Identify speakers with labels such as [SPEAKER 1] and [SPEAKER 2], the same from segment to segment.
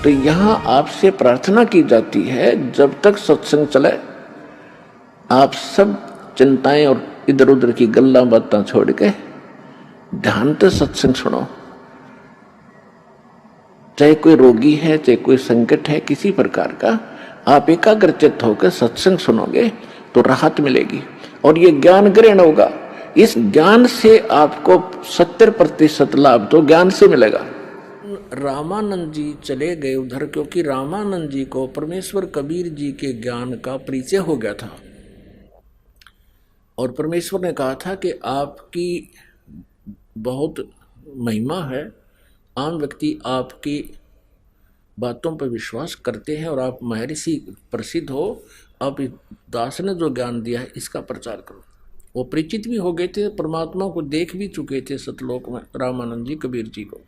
[SPEAKER 1] तो यहाँ आपसे प्रार्थना की जाती है, जब तक सत्संग चले आप सब चिंताएं और इधर उधर की गल्ला बातें छोड़ के ध्यान से सत्संग सुनो। चाहे कोई रोगी है, चाहे कोई संकट है किसी प्रकार का, आप एकाग्रचित्त होकर सत्संग सुनोगे तो राहत मिलेगी और ये ज्ञान ग्रहण होगा। इस ज्ञान से आपको 70% लाभ तो ज्ञान से मिलेगा। रामानंद जी चले गए उधर, क्योंकि रामानंद जी को परमेश्वर कबीर जी के ज्ञान का परिचय हो गया था और परमेश्वर ने कहा था कि आपकी बहुत महिमा है, आम व्यक्ति आपकी बातों पर विश्वास करते हैं और आप महर्षि प्रसिद्ध हो, आप दास ने जो ज्ञान दिया है इसका प्रचार करो। वो परिचित भी हो गए थे, परमात्मा को देख भी चुके थे सतलोक में रामानंद जी कबीर जी को।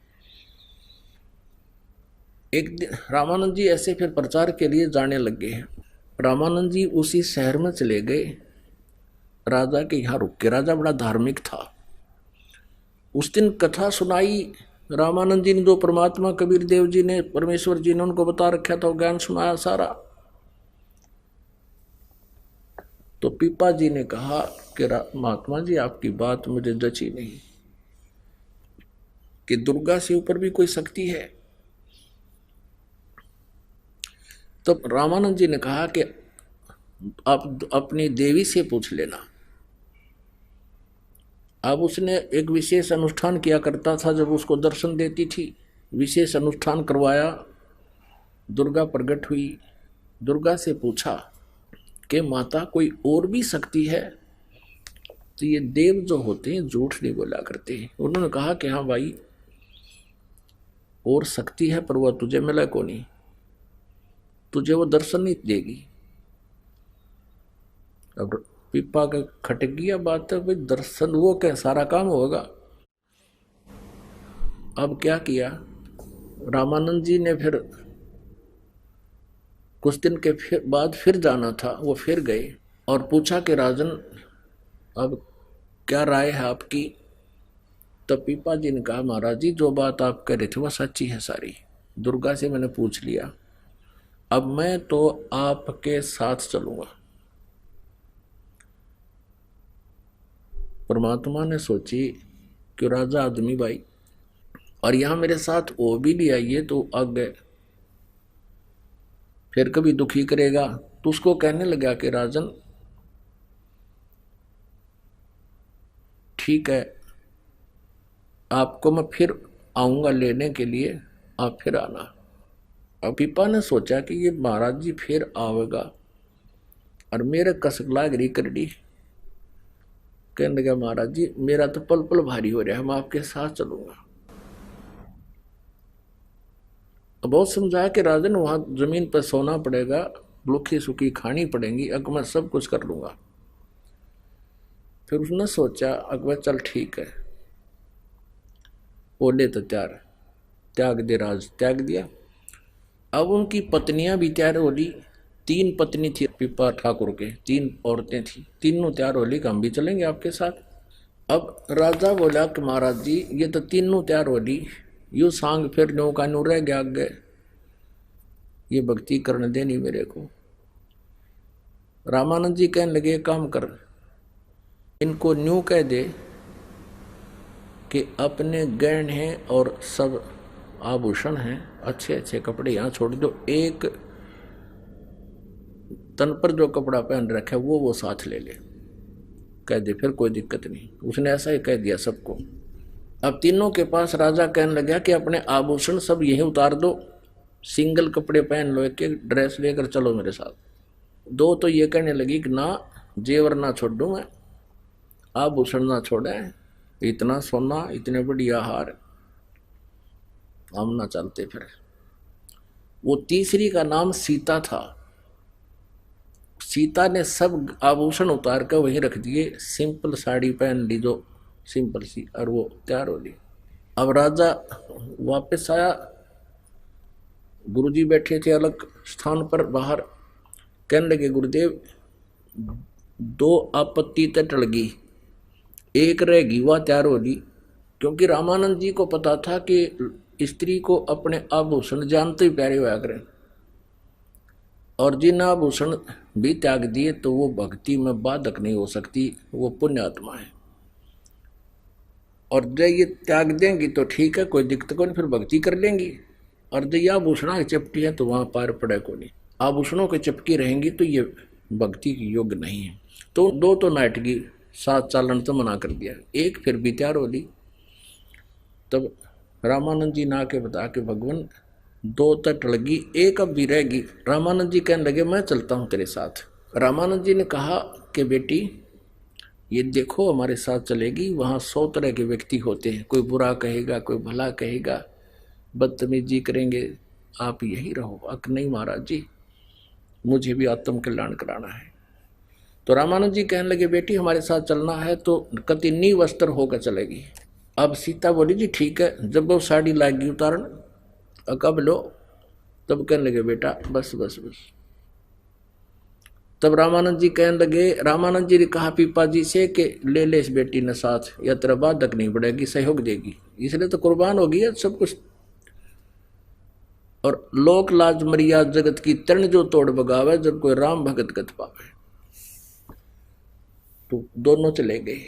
[SPEAKER 1] एक दिन रामानंद जी ऐसे फिर प्रचार के लिए जाने लगे हैं। रामानंद जी उसी शहर में चले गए, राजा के यहाँ रुक के। राजा बड़ा धार्मिक था। उस दिन कथा सुनाई रामानंद जी ने, जो परमात्मा कबीर देव जी ने, परमेश्वर जी ने उनको बता रखा था, ज्ञान सुनाया सारा। तो पीपा जी ने कहा कि महात्मा जी आपकी बात मुझे जची नहीं, कि दुर्गा से ऊपर भी कोई शक्ति है। तो रामानंद जी ने कहा कि आप अपनी देवी से पूछ लेना। अब उसने एक विशेष अनुष्ठान किया करता था, जब उसको दर्शन देती थी विशेष अनुष्ठान करवाया, दुर्गा प्रकट हुई। दुर्गा से पूछा कि माता कोई और भी शक्ति है? तो ये देव जो होते हैं झूठ नहीं बोला करते हैं। उन्होंने कहा कि हाँ भाई और शक्ति है, पर वह तुझे मिला को नहीं, तुझे वो दर्शन नहीं देगी। अब पिपा का खटक गया बात है, भाई दर्शन वो क्या सारा काम होगा। अब क्या किया रामानंद जी ने, फिर कुछ दिन के बाद फिर जाना था, वो फिर गए और पूछा कि राजन अब क्या राय है आपकी? तब पीपा जी ने कहा महाराज जी जो बात आप कह रहे थे वह सच्ची है सारी, दुर्गा से मैंने पूछ लिया, अब मैं तो आपके साथ चलूंगा। परमात्मा ने सोची कि राजा आदमी भाई और यहां मेरे साथ वो भी ले आइए तो आगे फिर कभी दुखी करेगा। तो उसको कहने लगा कि राजन ठीक है, आपको मैं फिर आऊंगा लेने के लिए, आप फिर आना। अब पीपा ने सोचा कि ये महाराज जी फिर आवेगा और मेरे कसकला गिरी करडी। कहने लगा महाराज जी मेरा तो पल पल भारी हो रहा है, मैं आपके साथ चलूंगा। बहुत समझाया कि राजन वहां जमीन पर सोना पड़ेगा, भूखी सूखी खानी पड़ेगी, अग मैं सब कुछ कर लूंगा। फिर उसने सोचा अकबर चल ठीक है, ओले तो त्याग दे, राज त्याग दिया। अब उनकी पत्नियां भी तैयार हो ली, 3 पत्नी थी पीपा ठाकुर के, 3 औरतें थी, तीनों तैयार हो ली कि हम भी चलेंगे आपके साथ। अब राजा बोला कि महाराज जी ये तो तीनों तैयार हो ली, यू सांग फिर नो का नो रह गया आगे, ये भक्ति करने देनी मेरे को। रामानंद जी कहने लगे काम कर, इनको न्यू कह दे कि अपने गहन हैं और सब आभूषण हैं, अच्छे अच्छे कपड़े यहाँ छोड़ दो, एक तन पर जो कपड़ा पहन रखा है वो साथ ले ले, कह दे, फिर कोई दिक्कत नहीं। उसने ऐसा ही कह दिया सबको। अब तीनों के पास राजा कहने लगा कि अपने आभूषण सब यही उतार दो, सिंगल कपड़े पहन लो, एक एक ड्रेस लेकर चलो मेरे साथ। 2 तो ये कहने लगी कि ना जेवर ना छोड़ू मैं, आभूषण ना छोड़े, इतना सोना इतने बढ़िया हार हम ना चलते। फिर वो तीसरी का नाम सीता था। सीता ने सब आभूषण उतार कर वहीं रख दिए, सिंपल साड़ी पहन ली जो सिंपल सी, और वो तैयार हो ली। अब राजा वापस आया, गुरुजी बैठे थे अलग स्थान पर बाहर। कहने लगे गुरुदेव 2 आपत्ति तो टल गई, एक रहेगी वह तैयार हो ली। क्योंकि रामानंद जी को पता था कि स्त्री को अपने आभूषण जानते ही प्यारे हुआ करें, और जिन आभूषण भी त्याग दिए तो वो भक्ति में बाधक नहीं हो सकती, वो पुण्य आत्मा है। और जब ये त्याग देंगी तो ठीक है, कोई दिक्कत को नहीं, फिर भक्ति कर लेंगी। और जब ये आभूषणों की चपटी है तो वहां पार पड़े को नहीं, आभूषणों की चपकी रहेंगी तो ये भक्ति की योग्य नहीं है। तो दो तो नाटकी साथ चालन तो मना कर दिया, एक फिर भी तैयार हो ली। तब रामानंद जी ना के बता के भगवान दो तट लगी, एक अब भी रहेगी। रामानंद जी कहने लगे मैं चलता हूं तेरे साथ। रामानंद जी ने कहा कि बेटी ये देखो हमारे साथ चलेगी, वहां 100 तरह के व्यक्ति होते हैं, कोई बुरा कहेगा, कोई भला कहेगा, बदतमीजी करेंगे, आप यही रहो। अक नहीं महाराज जी, मुझे भी आत्म कल्याण कराना है। तो रामानंद जी कहने लगे बेटी हमारे साथ चलना है तो कति नी वस्त्र होकर चलेगी। अब सीता बोली जी ठीक है। जब वो साड़ी लाएगी उतारण, कब लो, तब कहने लगे बेटा बस बस बस। तब रामानंद जी कहने लगे, रामानंद जी ने कहा पीपा जी से कि ले ले इस बेटी ने साथ, या तेरा बाधक नहीं बढ़ेगी, सहयोग देगी, इसलिए तो कुर्बान होगी है सब कुछ। और लोक लाज मर्याद जगत की तरण जो तोड़ बगावे, जब कोई राम भगत गत पावे। तो दोनों चले गए,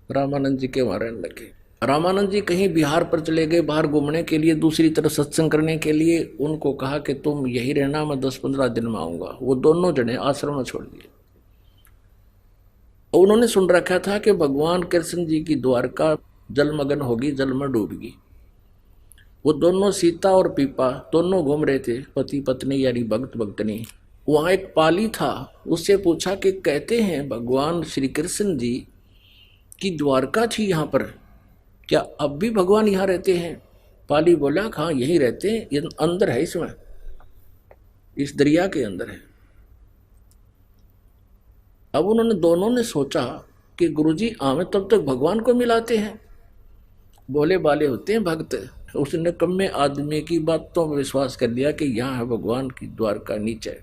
[SPEAKER 1] रामानंद जी के वहां रहने लगे। रामानंद जी कहीं बिहार पर चले गए बाहर घूमने के लिए, दूसरी तरफ सत्संग करने के लिए। उनको कहा कि तुम यही रहना, मैं 10-15 दिन में आऊंगा। वो दोनों जने आश्रम में छोड़ दिए। उन्होंने सुन रखा था कि भगवान कृष्ण जी की द्वारका जलमग्न होगी, जल में डूबेगी। वो दोनों सीता और पीपा दोनों घूम रहे थे, पति पत्नी यानी भक्त भक्तनी। वहां एक पाली था, उससे पूछा कि कहते हैं भगवान श्री कृष्ण जी की द्वारका थी यहाँ पर, क्या अब भी भगवान यहाँ रहते हैं? पाली बोला हाँ यही रहते हैं, ये अंदर है, इसमें इस दरिया के अंदर है। अब उन्होंने दोनों ने सोचा कि गुरुजी आमे तब तक भगवान को मिलाते हैं, बोले बाले होते हैं भक्त। उसने कम्मे आदमी की बातों में विश्वास कर लिया कि यहाँ है भगवान की द्वारका, नीचे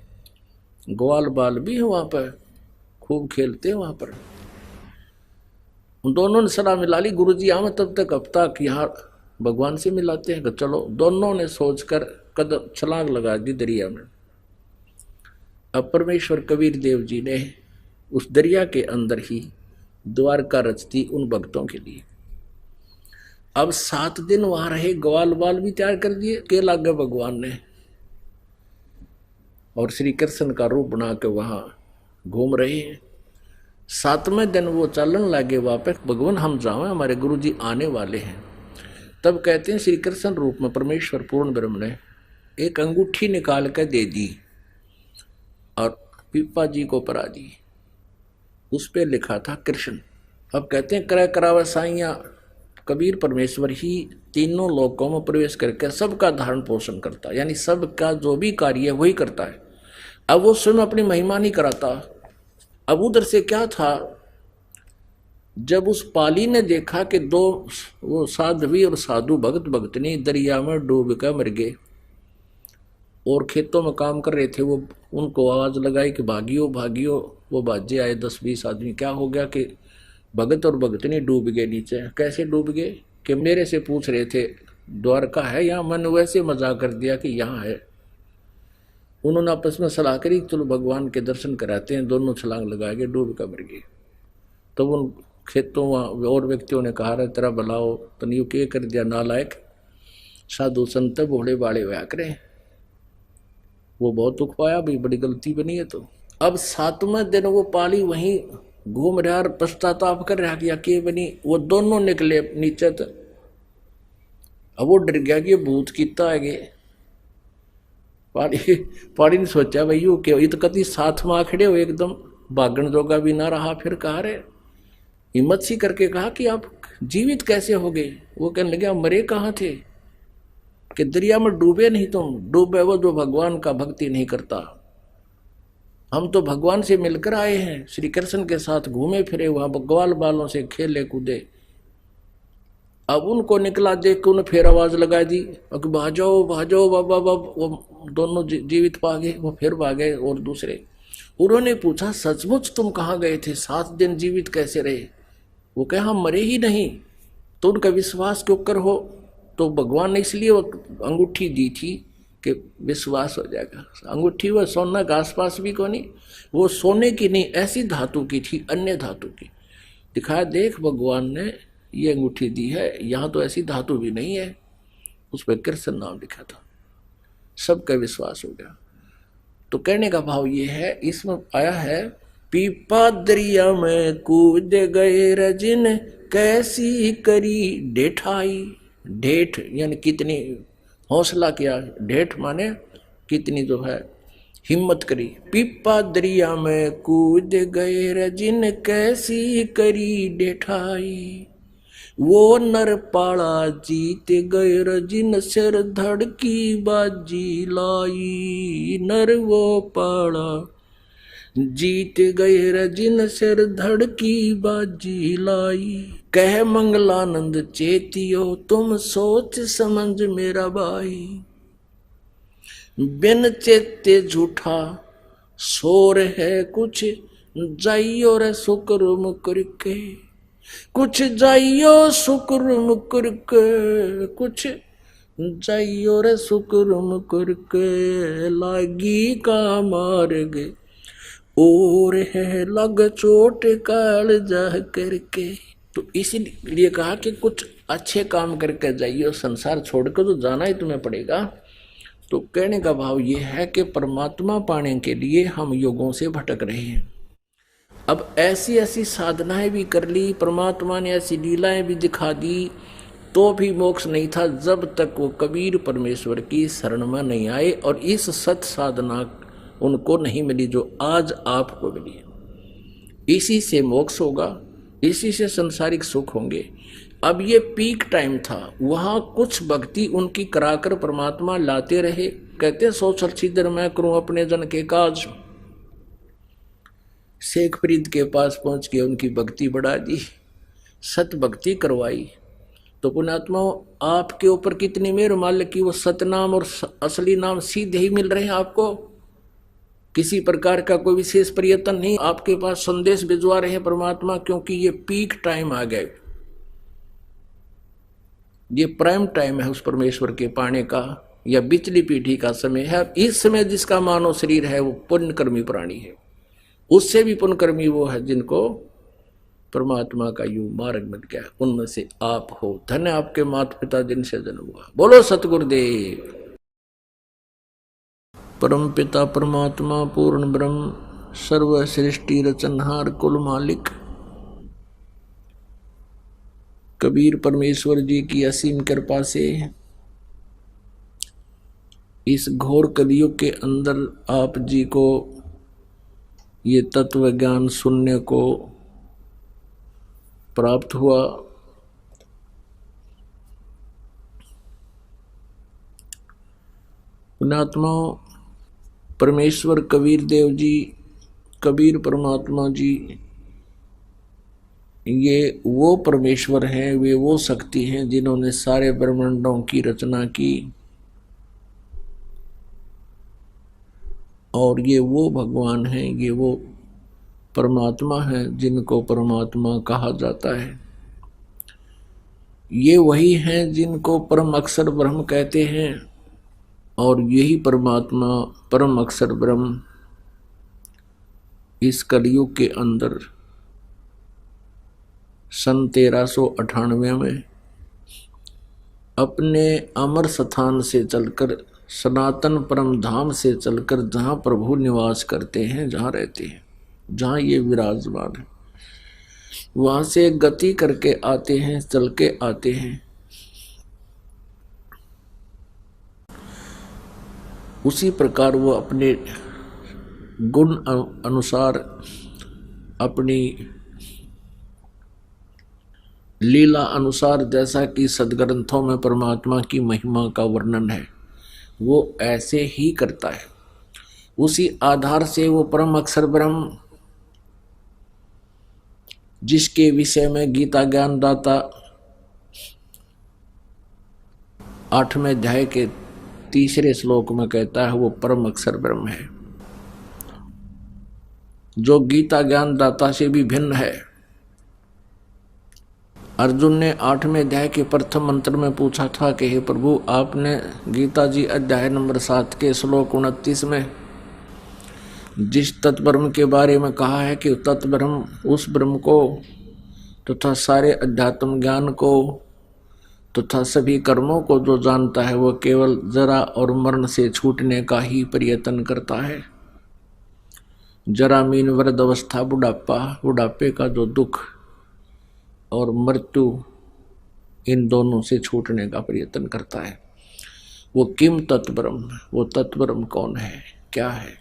[SPEAKER 1] ग्वाल बाल भी है वहां पर, खूब खेलते हैं वहां पर। उन दोनों ने सलाह मिला ली, गुरुजी आमे तब तक अब तक यहाँ भगवान से मिलाते हैं। चलो, दोनों ने सोचकर कदम छलांग लगा दी दरिया में। अब परमेश्वर कबीर देव जी ने उस दरिया के अंदर ही द्वारका रच दी उन भक्तों के लिए। अब 7 दिन वहां रहे, ग्वाल बाल भी तैयार कर दिए, के लागे भगवान ने, और श्री कृष्ण का रूप बना के वहां घूम रहे हैं। 7वें दिन वो चलन लगे वापस, भगवान हम जाओ, हमारे गुरु जी आने वाले हैं। तब कहते हैं श्री कृष्ण रूप में परमेश्वर पूर्ण ब्रह्म ने एक अंगूठी निकाल कर दे दी और पीपा जी को परा दी। उस पर लिखा था कृष्ण। अब कहते हैं क्रय करावा साइया, कबीर परमेश्वर ही तीनों लोकों में प्रवेश करके सबका धारण पोषण करता है, यानी सबका जो भी कार्य है वही करता है। अब वो स्वयं अपनी महिमा नहीं कराता। अब उधर से क्या था, जब उस पाली ने देखा कि 2 वो साध्वी और साधु भगत भक्तनी दरिया में डूब कर मर गए और खेतों में काम कर रहे थे, वो उनको आवाज लगाई कि भागियो भागियो। वो बाजे आए 10-20 आदमी। क्या हो गया कि भगत और भगतनी डूब गए नीचे। कैसे डूब गए कि मेरे से पूछ रहे थे द्वारका है यहाँ, मैंने वैसे मजाक कर दिया कि यहाँ है। उन्होंने आपस में सलाह करी चलो भगवान के दर्शन कराते हैं, दोनों छलांग लगा के डूब कर मर गए। तो उन खेतों और व्यक्तियों ने कहा रहे तेरा भलाओ, तनियो के कर दिया नालायक, साधु संत भोले बाड़े व्या करें। वो बहुत दुख पाया, भाई बड़ी गलती बनी है। तो अब 7वें दिन वो पाली वहीं घूम रहा और पश्चाताप कर रहा कि के बनी। वो दोनों निकले नीचे तक। अब वो डर गया कि भूत कितना है गे। पाड़ी ने सोचा भाई यू क्या, ये तो कति साथ में आखड़े हो, एकदम भागण जोगा भी ना रहा। फिर कहा रे हिम्मत सी करके कहा कि आप जीवित कैसे हो गए? वो कहने लगे आप मरे कहाँ थे कि दरिया में डूबे नहीं तुम। डूबे वो जो भगवान का भक्ति नहीं करता। हम तो भगवान से मिलकर आए हैं, श्री कृष्ण के साथ घूमे फिरे, वहां ग्वाल बालों से खेले कूदे। अब उनको निकला देख के उन्हें फिर आवाज लगा दी भाजो भाजो बाबा बाबा। वो दोनों जीवित पा गए, वो फिर भागे। और दूसरे उन्होंने पूछा सचमुच तुम कहाँ गए थे, 7 दिन जीवित कैसे रहे? वो कहे हम मरे ही नहीं। तो उनका विश्वास क्यों कर हो तो भगवान ने इसलिए वो अंगूठी दी थी कि विश्वास हो जाएगा। अंगूठी वो सोना के आसपास भी को नहीं, वो सोने की नहीं, ऐसी धातु की थी, अन्य धातु की। दिखाया, देख भगवान ने ये अंगूठी दी है, यहाँ तो ऐसी धातु भी नहीं है। उस पर कृष्ण नाम लिखा था, सबका विश्वास हो गया। तो कहने का भाव ये है, इसमें आया है, पीपा दरिया में कूद गए रजिन, कैसी करी ढेठाई। ढेठ यानी कितनी हौसला किया, ढेठ माने कितनी जो है हिम्मत करी। पीपा दरिया में कूद गए रजिन, कैसी करी ढेठाई। वो नर पाड़ा जीत गए रजिन, सिर धड़की बाजी लाई। नर वो पाड़ा जीत गए रजिन, सिर धड़की बाजी लाई। कह मंगलानंद चेतियो, तुम सोच समझ मेरा भाई। बिन चेते झूठा शोर है कुछ, जाइयो रे शुक्र मुकर के। कुछ जाइयो शुक्र मुकर के, कुछ जाइयो रे शुक्र मुकर के। लागी का मार गे और है लग चोट काल जा करके। तो इसीलिए कहा कि कुछ अच्छे काम करके जाइए, संसार छोड़कर तो जाना ही तुम्हें पड़ेगा। तो कहने का भाव ये है कि परमात्मा पाने के लिए हम योगों से भटक रहे हैं। अब ऐसी ऐसी साधनाएं भी कर ली, परमात्मा ने ऐसी लीलाएं भी दिखा दी, तो भी मोक्ष नहीं था जब तक वो कबीर परमेश्वर की शरण में नहीं आए और इस सत साधना उनको नहीं मिली जो आज आपको मिली। इसी से मोक्ष होगा, इसी से संसारिक सुख होंगे। अब ये पीक टाइम था, वहां कुछ भक्ति उनकी कराकर परमात्मा लाते रहे। कहते सोचल छिदर मैं करूं अपने जन के काज। शेख फरीद के पास पहुंच के उनकी भक्ति बढ़ा दी, सत भक्ति करवाई। तो पुण्यात्मा आपके ऊपर कितनी मेहर मालिक की, वो सतनाम और असली नाम सीधे ही मिल रहे हैं आपको। किसी प्रकार का कोई विशेष प्रयत्न नहीं, आपके पास संदेश भिजवा रहे हैं परमात्मा, क्योंकि ये पीक टाइम आ गए, ये प्राइम टाइम है उस परमेश्वर के पाने का, या बिचली पीढ़ी का समय है। इस समय जिसका मानव शरीर है वो पुण्यकर्मी प्राणी है, उससे भी पुण्यकर्मी वो है जिनको परमात्मा का यू मार्ग मिल गया। उनमें से आप हो। धन्य आपके माता पिता जिनसे जन्म हुआ। बोलो सतगुरुदेव। परम पिता परमात्मा पूर्ण ब्रह्म सर्व सृष्टि रचनहार कुल मालिक कबीर परमेश्वर जी की असीम कृपा से इस घोर कलयुग के अंदर आप जी को ये तत्व ज्ञान सुनने को प्राप्त हुआ। पुण्यात्माओं, परमेश्वर कबीर देव जी, कबीर परमात्मा जी, ये वो परमेश्वर हैं, वे वो शक्ति हैं जिन्होंने सारे ब्रह्मांडों की रचना की, और ये वो भगवान हैं, ये वो परमात्मा हैं जिनको परमात्मा कहा जाता है। ये वही हैं जिनको परम अक्षर ब्रह्म कहते हैं, और यही परमात्मा परम अक्षर ब्रह्म इस कलयुग के अंदर सन 1398 में अपने अमर स्थान से चलकर, सनातन परम धाम से चलकर, जहाँ प्रभु निवास करते हैं, जहाँ रहते हैं, जहाँ ये विराजमान है, वहाँ से गति करके आते हैं, चल के आते हैं। उसी प्रकार वो अपने गुण अनुसार, अपनी लीला अनुसार, जैसा कि सदग्रंथों में परमात्मा की महिमा का वर्णन है, वो ऐसे ही करता है। उसी आधार से वो परम अक्षर ब्रह्म, जिसके विषय में गीता ज्ञान दाता 8वें अध्याय के 3 श्लोक में कहता है, वो परम अक्षर ब्रह्म है, जो गीता ज्ञान दाता से भी भिन्न है। अर्जुन ने 8वें अध्याय के प्रथम मंत्र में पूछा था कि हे प्रभु, आपने गीता जी अध्याय नंबर 7 के श्लोक 29 में जिस तत्ब्रह्म के बारे में कहा है कि तत्ब्रह्म उस ब्रह्म को तथा सारे अध्यात्म ज्ञान को तथा सभी कर्मों को जो जानता है वो केवल जरा और मरण से छूटने का ही प्रयत्न करता है। जरा मीन वृद्ध अवस्था, बुढ़ापा, बुढ़ापे का जो दुख और मृत्यु, इन दोनों से छूटने का प्रयत्न करता है। वो किम तत्ब्रह्म, वो तत्ब्रह्म कौन है, क्या है?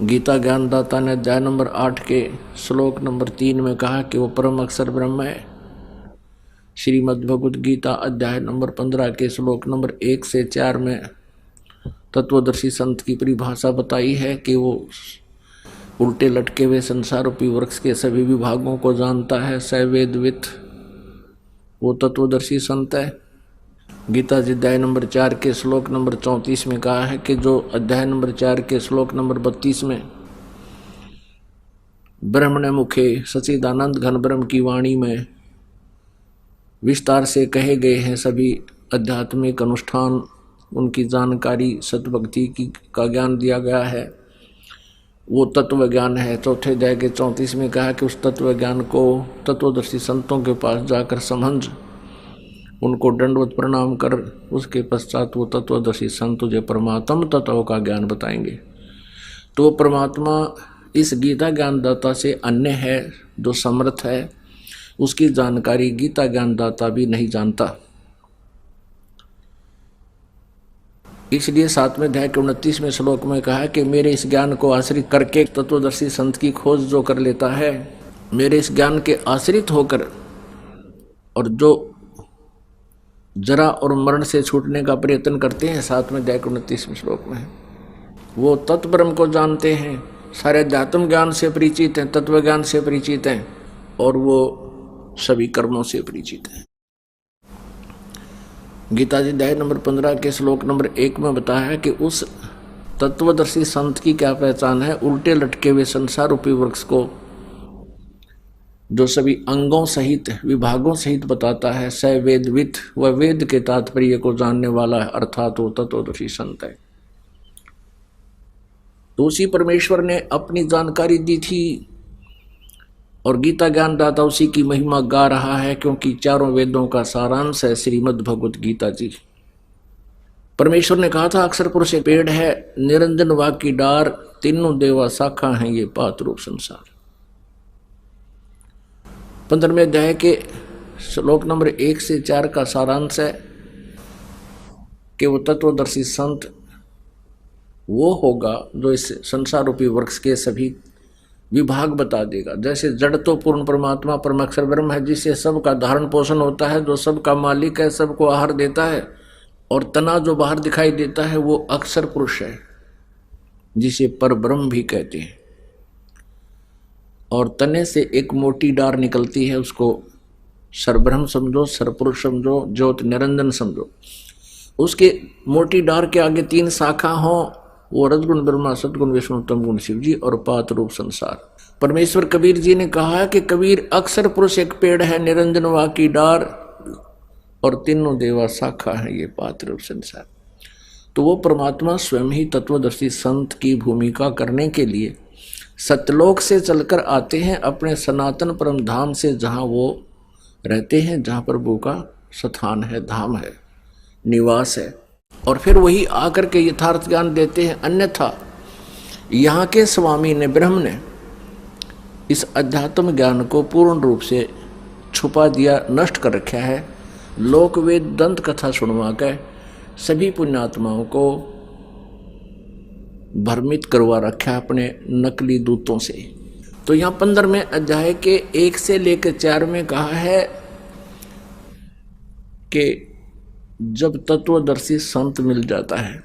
[SPEAKER 1] गीता ज्ञानदाता ने अध्याय नंबर 8 के श्लोक नंबर 3 में कहा कि वो परम अक्षर ब्रह्म है। श्रीमद् भगवद गीता अध्याय नंबर 15 के श्लोक नंबर 1 से 4 में तत्वदर्शी संत की परिभाषा बताई है कि वो उल्टे लटके हुए संसार रूपी वृक्ष के सभी विभागों को जानता है। स वेदवित, वो तत्वदर्शी संत है। गीता जी अध्याय नंबर 4 के श्लोक नंबर 34 में कहा है कि जो अध्याय नंबर 4 के श्लोक नंबर 32 में ब्रह्मण मुखे सच्चिदानंद घन ब्रह्म की वाणी में विस्तार से कहे गए हैं सभी आध्यात्मिक अनुष्ठान, उनकी जानकारी, सतभक्ति की का ज्ञान दिया गया है, वो तत्व ज्ञान है। चौथे अध्याय के 34 में कहा कि उस तत्व ज्ञान को तत्वदर्शी संतों के पास जाकर समझ, उनको दंडवत प्रणाम कर, उसके पश्चात वो तत्वदर्शी संत तुझे परमात्म तत्व का ज्ञान बताएंगे। तो परमात्मा इस गीता ज्ञानदाता से अन्य है, जो समर्थ है, उसकी जानकारी गीता ज्ञानदाता भी नहीं जानता। इसलिए 7वें अध्याय के 29वें श्लोक में कहा कि मेरे इस ज्ञान को आश्रित करके तत्वदर्शी संत की खोज जो कर लेता है, मेरे इस ज्ञान के आश्रित होकर और जो जरा और मरण से छूटने का प्रयत्न करते हैं, 7वें अध्याय के 29वें श्लोक में, वो तत्वब्रह्म को जानते हैं, सारे अध्यात्म ज्ञान से परिचित हैं, तत्व ज्ञान से परिचित हैं और वो सभी कर्मों से परिचित हैं। गीता जी अध्याय नंबर 15 के श्लोक नंबर 1 में बताया है कि उस तत्वदर्शी संत की क्या पहचान है। उल्टे लटके हुए संसार रूपी वृक्ष को जो सभी अंगों सहित, विभागों सहित बताता है। स वेदवित, वह वेद के तात्पर्य को जानने वाला है, अर्थात वो तत्वदर्शी संत है। तो उसी परमेश्वर ने अपनी जानकारी दी थी और गीता ज्ञानदाता उसी की महिमा गा रहा है, क्योंकि चारों वेदों का सारांश है श्रीमद् भगवद गीता जी। परमेश्वर ने कहा था अक्षर पुरुष एक पेड़ है, निरंजन वाक की डार, तीनों देवा शाखा हैं ये पात रूप संसार। 15वें अध्याय के श्लोक नंबर 1 से 4 का सारांश है कि वो तत्वदर्शी संत वो होगा जो इस संसार रूपी वृक्ष के सभी विभाग बता देगा। जैसे जड़ तो पूर्ण परमात्मा परमाक्षर ब्रह्म है, जिससे सबका धारण पोषण होता है, जो सबका मालिक है, सबको आहार देता है, और तना जो बाहर दिखाई देता है वो अक्षर पुरुष है, जिसे पर ब्रह्म भी कहते हैं। और तने से एक मोटी डार निकलती है, उसको सरब्रह्म समझो, सरपुरुष समझो, ज्योत निरंजन समझो। उसके मोटी डार के आगे 3 शाखा हो, वो रजगुण ब्रह्मा, सतगुण विष्णु, तमगुण शिव जी और पात रूप संसार। परमेश्वर कबीर जी ने कहा है कि कबीर अक्षर पुरुष एक पेड़ है, निरंजन वा की डार, और तीनों देवा शाखा है ये पात रूप संसार। तो वो परमात्मा स्वयं ही तत्वदर्शी संत की भूमिका करने के लिए सतलोक से चलकर आते हैं, अपने सनातन परम धाम से, जहाँ वो रहते हैं, जहाँ प्रभु का स्थान है, धाम है, निवास है, और फिर वही आकर के यथार्थ ज्ञान देते हैं। अन्यथा यहाँ के स्वामी ने, ब्रह्म ने, इस अध्यात्म ज्ञान को पूर्ण रूप से छुपा दिया, नष्ट कर रखा है। लोक वेद दंत कथा सुनवा कर सभी पुण्यात्माओं को भ्रमित करवा रखा है अपने नकली दूतों से। तो यहाँ 15वें अध्याय के 1 से लेकर 4 में कहा है कि जब तत्वदर्शी संत मिल जाता है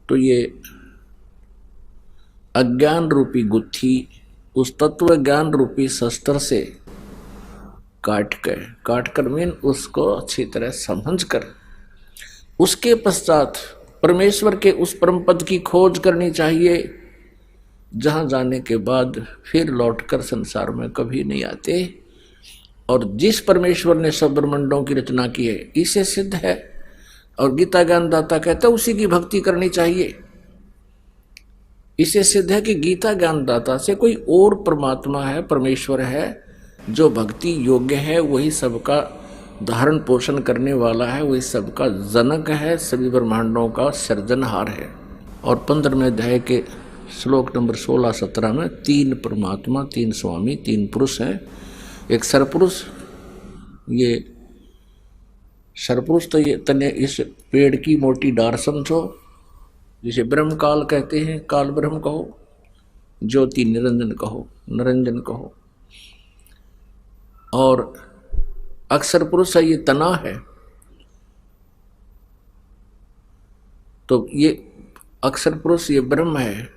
[SPEAKER 1] तो ये अज्ञान रूपी गुत्थी उस तत्व ज्ञान रूपी शस्त्र से काट कर मीन उसको अच्छी तरह समझ कर, उसके पश्चात परमेश्वर के उस परम पद की खोज करनी चाहिए जहां जाने के बाद फिर लौटकर संसार में कभी नहीं आते। और जिस परमेश्वर ने सब ब्रह्मांडों की रचना की है इसे सिद्ध है। और गीता ज्ञानदाता कहता है उसी की भक्ति करनी चाहिए। इसे सिद्ध है कि गीता ज्ञानदाता से कोई और परमात्मा है, परमेश्वर है जो भक्ति योग्य है, वही सबका धारण पोषण करने वाला है, वही सबका जनक है, सभी ब्रह्मांडों का सृजनहार है। और 15वें अध्याय के श्लोक नंबर 16-17 में 3 परमात्मा, 3 स्वामी, 3 पुरुष हैं। एक सरपुरुष, ये सरपुरुष तो ये तने इस पेड़ की मोटी डार समझो, जिसे ब्रह्म काल कहते हैं, काल ब्रह्म कहो, ज्योति निरंजन कहो, निरंजन कहो। और अक्षर पुरुष है, ये तना है। तो ये अक्षर पुरुष ये ब्रह्म है।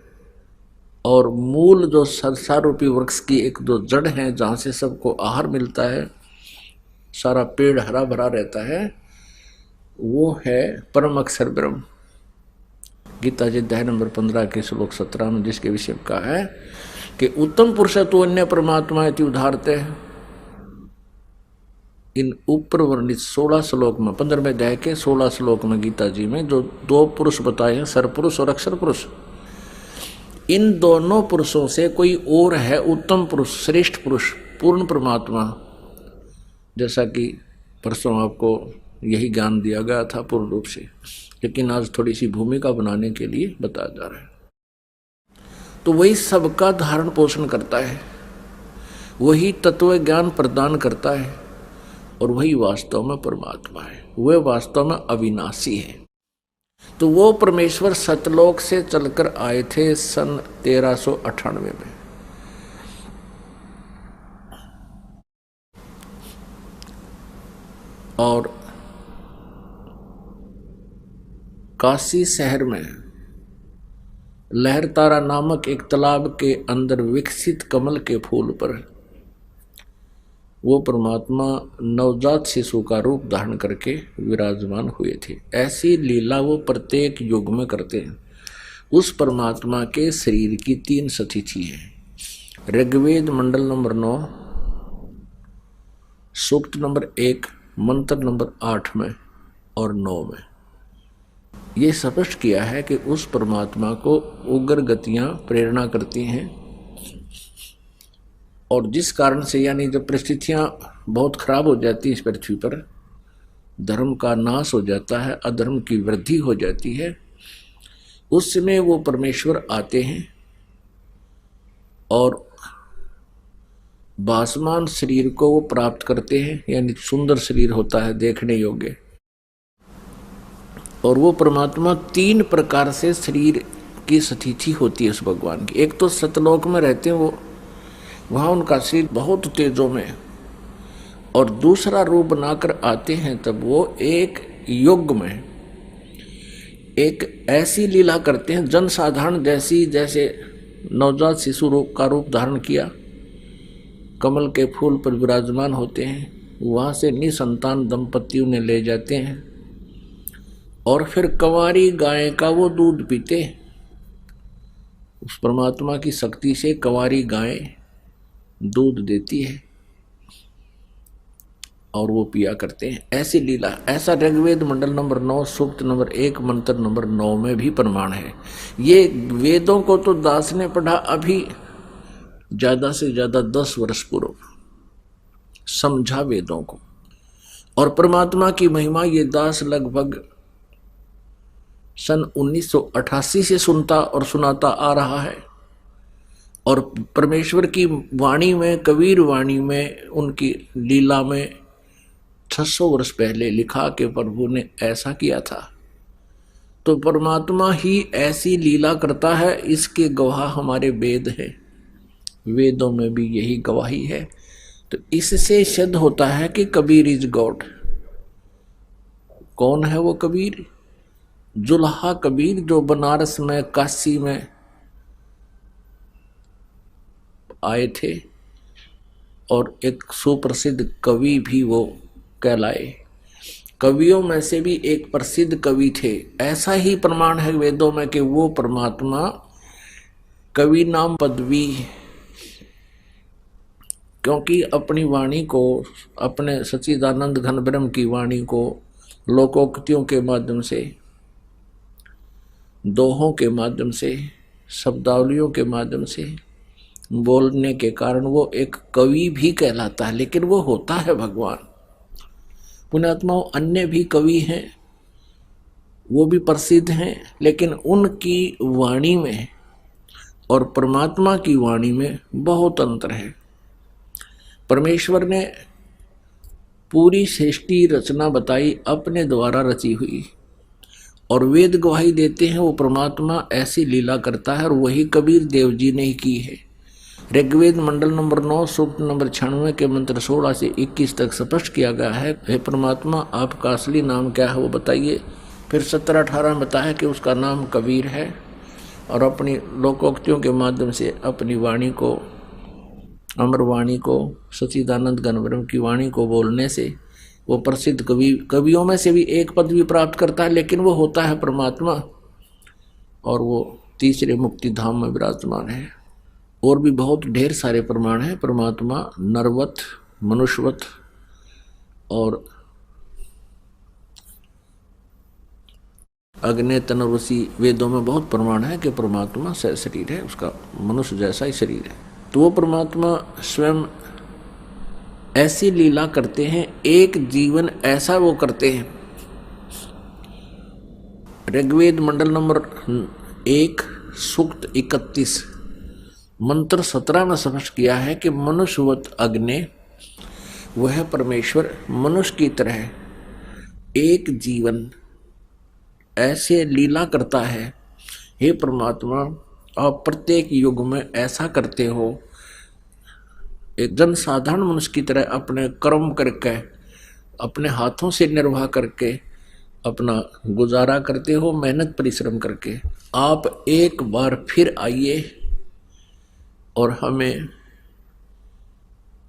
[SPEAKER 1] और मूल जो संसारूपी वृक्ष की एक दो जड़ है जहाँ से सबको आहार मिलता है, सारा पेड़ हरा भरा रहता है, वो है परम अक्षर ब्रह्म। गीता जी अध्याय नंबर 15 के श्लोक 17 में जिसके विषय का है कि उत्तम पुरुष तो अन्य परमात्मा इति उदाहरते हैं। इन ऊपर वर्णित 16 श्लोक में, 15वें अध्याय के 16 श्लोक में गीता जी में जो 2 पुरुष बताए हैं, सरपुरुष और अक्षर पुरुष, इन दोनों पुरुषों से कोई और है उत्तम पुरुष, श्रेष्ठ पुरुष, पूर्ण परमात्मा। जैसा कि परसों आपको यही ज्ञान दिया गया था पूर्ण रूप से, लेकिन आज थोड़ी सी भूमिका बनाने के लिए बताया जा रहा है। तो वही सबका धारण पोषण करता है, वही तत्व ज्ञान प्रदान करता है, और वही वास्तव में परमात्मा है, वह वास्तव में अविनाशी है। तो वो परमेश्वर सतलोक से चलकर आए थे सन 1398 में। और काशी शहर में लहरतारा नामक एक तालाब के अंदर विकसित कमल के फूल पर वो परमात्मा नवजात शिशु का रूप धारण करके विराजमान हुए थे। ऐसी लीला वो प्रत्येक युग में करते हैं। उस परमात्मा के शरीर की 3 सतिथि है। ऋग्वेद मंडल नंबर 9, सूक्त नंबर 1, मंत्र नंबर 8 में और 9 में ये स्पष्ट किया है कि उस परमात्मा को उग्र गतियां प्रेरणा करती हैं, और जिस कारण से यानी जब परिस्थितियां बहुत खराब हो जाती है इस पृथ्वी पर, धर्म का नाश हो जाता है, अधर्म की वृद्धि हो जाती है, उस समय वो परमेश्वर आते हैं और भासमान शरीर को वो प्राप्त करते हैं, यानी सुंदर शरीर होता है देखने योग्य। और वो परमात्मा 3 प्रकार से शरीर की स्थिति होती है उस भगवान की। एक तो सतलोक में रहते हैं वो, वहाँ उनका शरीर बहुत तेजों में, और दूसरा रूप बनाकर आते हैं तब वो एक युग में एक ऐसी लीला करते हैं जनसाधारण जैसी, जैसे नवजात शिशु रूप का रूप धारण किया, कमल के फूल पर विराजमान होते हैं, वहाँ से निसंतान दंपति उन्हें ले जाते हैं और फिर कंवारी गाय का वो दूध पीते। उस परमात्मा की शक्ति से कंवारी गाय दूध देती है और वो पिया करते हैं। ऐसी लीला, ऐसा ऋग्वेद मंडल नंबर 9 सूक्त नंबर 1 मंत्र नंबर 9 में भी प्रमाण है। ये वेदों को तो दास ने पढ़ा अभी ज्यादा से ज्यादा 10 वर्ष पूर्व, समझा वेदों को, और परमात्मा की महिमा ये दास लगभग सन 1988 से सुनता और सुनाता आ रहा है। और परमेश्वर की वाणी में, कबीर वाणी में, उनकी लीला में 600 वर्ष पहले लिखा कि प्रभु ने ऐसा किया था। तो परमात्मा ही ऐसी लीला करता है, इसके गवाह हमारे वेद हैं, वेदों में भी यही गवाही है। तो इससे सिद्ध होता है कि कबीर इज गॉड। कौन है वो कबीर? जुल्हा कबीर, जो बनारस में, काशी में आए थे और एक सुप्रसिद्ध कवि भी वो कहलाए। कवियों में से भी एक प्रसिद्ध कवि थे। ऐसा ही प्रमाण है वेदों में कि वो परमात्मा कवि नाम पदवी, क्योंकि अपनी वाणी को, अपने सच्चिदानंद घन ब्रह्म की वाणी को लोकोक्तियों के माध्यम से, दोहों के माध्यम से, शब्दावलियों के माध्यम से बोलने के कारण वो एक कवि भी कहलाता है, लेकिन वो होता है भगवान। पुण्यात्माओं, अन्य भी कवि हैं, वो भी प्रसिद्ध हैं, लेकिन उनकी वाणी में और परमात्मा की वाणी में बहुत अंतर है। परमेश्वर ने पूरी सृष्टि रचना बताई अपने द्वारा रची हुई, और वेद गवाही देते हैं वो परमात्मा ऐसी लीला करता है, और वही कबीर देव जी ने ही की है। ऋग्वेद मंडल नंबर 9 सूक्त नंबर 96 के मंत्र 16 से 21 तक स्पष्ट किया गया है, हे परमात्मा आपका असली नाम क्या है वो बताइए। फिर 17-18 में बताया कि उसका नाम कबीर है, और अपनी लोकोक्तियों के माध्यम से अपनी वाणी को, अमर वाणी को, सच्चिदानंद घन ब्रह्म की वाणी को बोलने से वो प्रसिद्ध कवियों में से भी एक पदवी प्राप्त करता है, लेकिन वो होता है परमात्मा, और वो तीसरे मुक्ति धाम में विराजमान है। और भी बहुत ढेर सारे प्रमाण हैं, परमात्मा नरवत, मनुष्यवत और अग्नि तनवसी, वेदों में बहुत प्रमाण है कि परमात्मा शरीर है, उसका मनुष्य जैसा ही शरीर है। तो वो परमात्मा स्वयं ऐसी लीला करते हैं, एक जीवन ऐसा वो करते हैं। ऋग्वेद मंडल नंबर 1 सूक्त 31 मंत्र 17 में स्पष्ट किया है कि मनुष्यवत अग्नि, वह परमेश्वर मनुष्य की तरह एक जीवन ऐसे लीला करता है। हे परमात्मा, आप प्रत्येक युग में ऐसा करते हो, एक जन साधारण मनुष्य की तरह अपने कर्म करके, अपने हाथों से निर्वाह करके अपना गुजारा करते हो, मेहनत परिश्रम करके। आप एक बार फिर आइए और हमें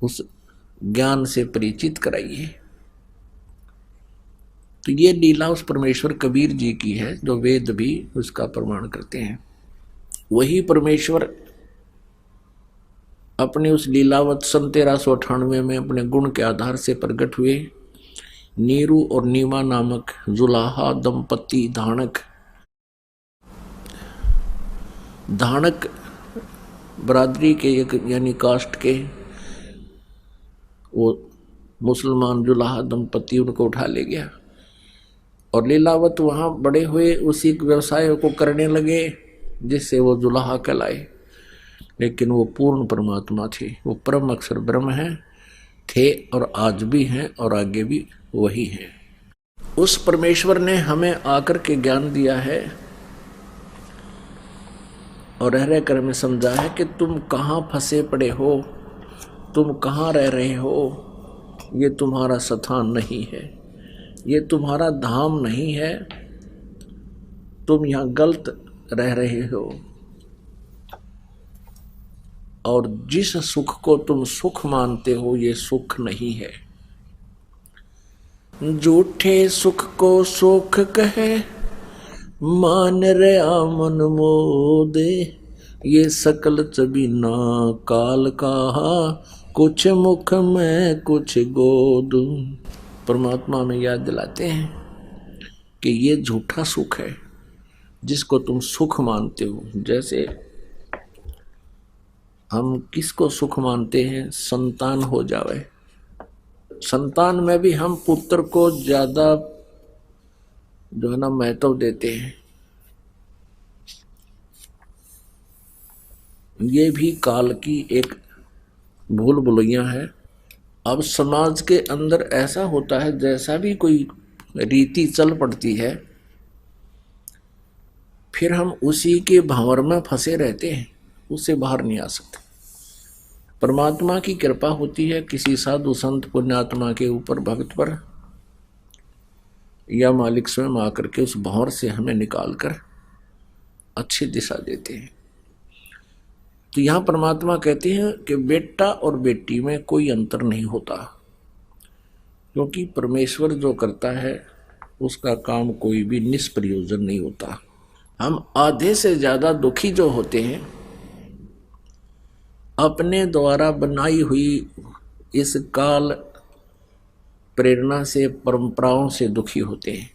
[SPEAKER 1] उस ज्ञान से परिचित कराइए। तो ये लीला उस परमेश्वर कबीर जी की है, जो वेद भी उसका प्रमाण करते हैं। वही परमेश्वर अपनी उस लीलावत सन 1398 में अपने गुण के आधार से प्रकट हुए। नीरू और नीमा नामक जुलाहा दंपति धानक बरादरी के एक यानी कास्ट के वो मुसलमान जुलाहा दंपति उनको उठा ले गया, और लीलावत वहाँ बड़े हुए, उसी व्यवसाय को करने लगे जिससे वो जुलाहा कहलाए। लेकिन वो पूर्ण परमात्मा थे, वो परम अक्षर ब्रह्म हैं, थे और आज भी हैं और आगे भी वही हैं। उस परमेश्वर ने हमें आकर के ज्ञान दिया है और रह कर हमें समझा है कि तुम कहाँ फंसे पड़े हो, तुम कहाँ रह रहे हो। ये तुम्हारा स्थान नहीं है, ये तुम्हारा धाम नहीं है, तुम यहाँ गलत रह रहे हो। और जिस सुख को तुम सुख मानते हो, ये सुख नहीं है। झूठे सुख को सुख कहे, मान रहा मन मोदे। ये सकल चबीना काल कहा, कुछ मुख में कुछ गोद। परमात्मा में याद दिलाते हैं कि ये झूठा सुख है जिसको तुम सुख मानते हो। जैसे हम किसको सुख मानते हैं, संतान हो जावे, संतान में भी हम पुत्र को ज्यादा जो है ना महत्व देते हैं। ये भी काल की एक भूल भुलैया है। अब समाज के अंदर ऐसा होता है, जैसा भी कोई रीति चल पड़ती है, फिर हम उसी के भंवर में फंसे रहते हैं, उससे बाहर नहीं आ सकते। परमात्मा की कृपा होती है किसी साधु संत पुण्यात्मा के ऊपर, भक्त पर, या मालिक स्वयं आकर के उस भंवर से हमें निकालकर अच्छी दिशा देते हैं। तो यहाँ परमात्मा कहते हैं कि बेटा और बेटी में कोई अंतर नहीं होता, क्योंकि परमेश्वर जो करता है उसका काम कोई भी निष्प्रयोजन नहीं होता। हम आधे से ज़्यादा दुखी जो होते हैं अपने द्वारा बनाई हुई इस काल प्रेरणा से, परंपराओं से दुखी होते हैं।